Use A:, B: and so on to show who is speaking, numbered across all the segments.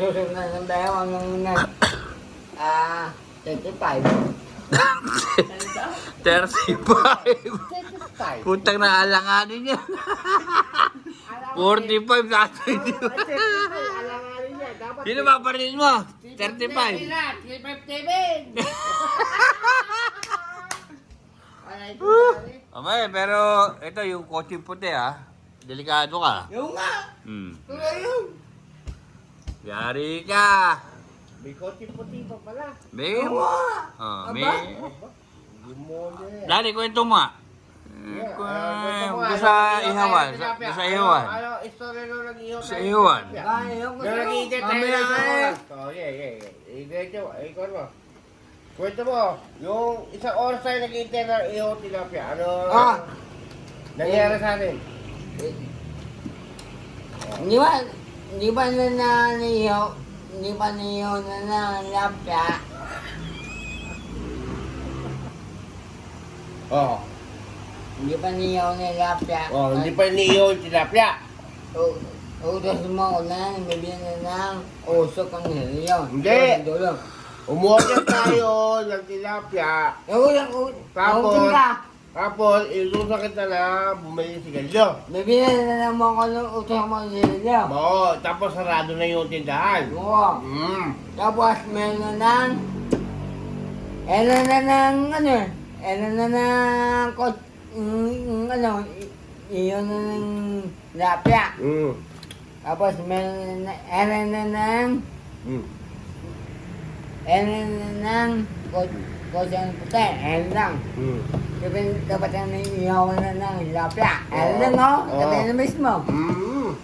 A: susunod ng bayaw ng 35.
B: 35. Putang na alanganin niya. 45 dati.
A: Alanganin niya. Dapat
B: Sino ba pa rin mo? 35.
A: 357.
B: Okay, pero ito yung kotse puti ha. Delikado ka.
A: Yung nga. Kaya yun.
B: Yari ka.
A: May kotse puti pa pala.
B: May...
A: Aba.
B: may... Dali, kwento mo. Doon sa ihawan. Doon sa ihawan.
A: Ano, istorya nung nag-ihaw
B: Sa ihawan.
A: Nung nag-iikit tayo sa oras. Oh, ikot mo. Kwento mo, yung isang oras tayo nag-iikit na ihaw tilapia. Ano nangyari sa atin?
C: Di ba nananiyaw na lapya?
A: Oh.
C: Hindi pa niyaw na lapya.
A: Oh, hindi pa iniihaw yung tilapia.
C: Utos mo ko na, bibili na ng usok ang niliyaw.
A: Hindi.
C: Dulong.
A: Umorder tayo ng tilapia. Tapos, ilusa kita na bumili si Gallo.
C: Bibili na lang mo ko ng usok mo ang niliyaw.
A: Oo, tapos sarado na yung tindahan.
C: Oo. Tapos meron na ng... Meron na ng iyon na ng lapya. Tapos meron na ng kotse ang puti. Ayan lang. Dapat na iyaw na ng lapya. Ayan lang o. Tabi na mismo.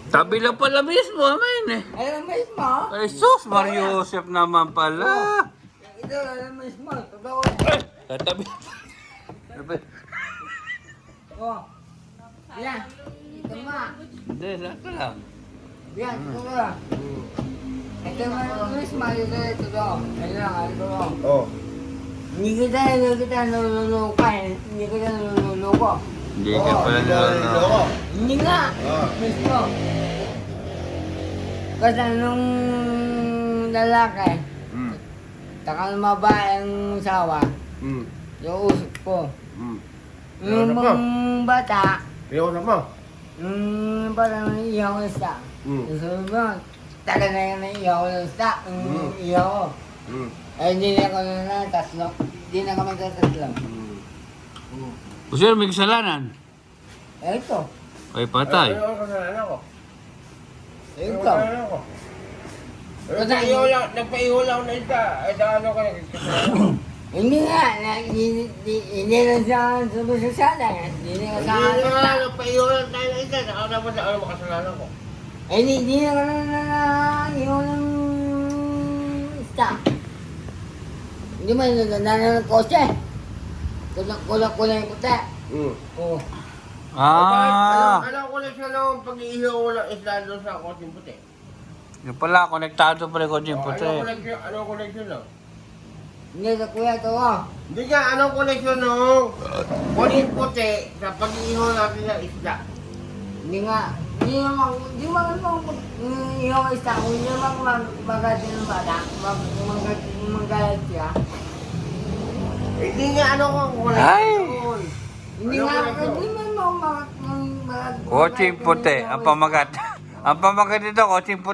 B: Tabi lang pala mismo, amen eh.
C: Ayan mismo.
B: Ay, sus, Mario Joseph naman pala.
C: Ito ayan mismo. Totoo.
B: Tatabi.
C: Oh. Yan. Ito ma.
B: Hindi, saka lang.
C: Yan. Ito ka. Ito mismo. Ito to. Ayan lang. Ito to.
A: Oh.
C: Hindi kita naluluko eh. Hindi kita naluluko.
B: Hindi ka pala nalala.
C: Hindi nga. Mismo. Kasi nung lalaki, takal mabaeng sawa, yung usok ko. Yung mga bata,
A: Iyaw na mo.
C: yung parang iyaw ng isa. Yung mo, tagal na yung iyaw ng isa. Iyaw ko. Eh, hindi na ako na tatlo. Hindi na kami tatlo.
B: O sir, may kasalanan.
C: Eh, ito.
B: Ay, patay.
A: Ano kasalanan ko?
C: Ito.
A: Nagpaihaw lang na isa. Ay, ano ka nagkasalanan?
C: Hindi nga. Hindi na siya sumusasala. Hindi na
A: Hindi
C: kasalanan.
A: nga, nagpaihaw lang tayo na isa. Saka naman sa ano makasalanan ko.
C: Eh, hindi na ka na iyaw ng isa. Hindi mo yung kotse. Kulang-kulang yung puti. Oo.
A: Anong koleksyon ng pag-iihaw ko ng isla doon sa kotseng puti?
B: Yung pala, konektado pala ko yung puti.
A: Anong koleksyon lang?
C: Hindi na kuya ito ko.
A: Hindi nga, anong koleksyon ng kotseng puti sa pag-iihaw natin ng isla?
C: Hindi nga. Hindi naman iyaw ng isa. Hindi naman magalit ng bata. Magalit siya.
A: Hindi nga, ano kung
B: Ay!
A: koleksyon?
C: Hindi nga. Hindi naman
B: Kotseng puti. Ang pamagat. Ang pamagat nito, kotseng puti.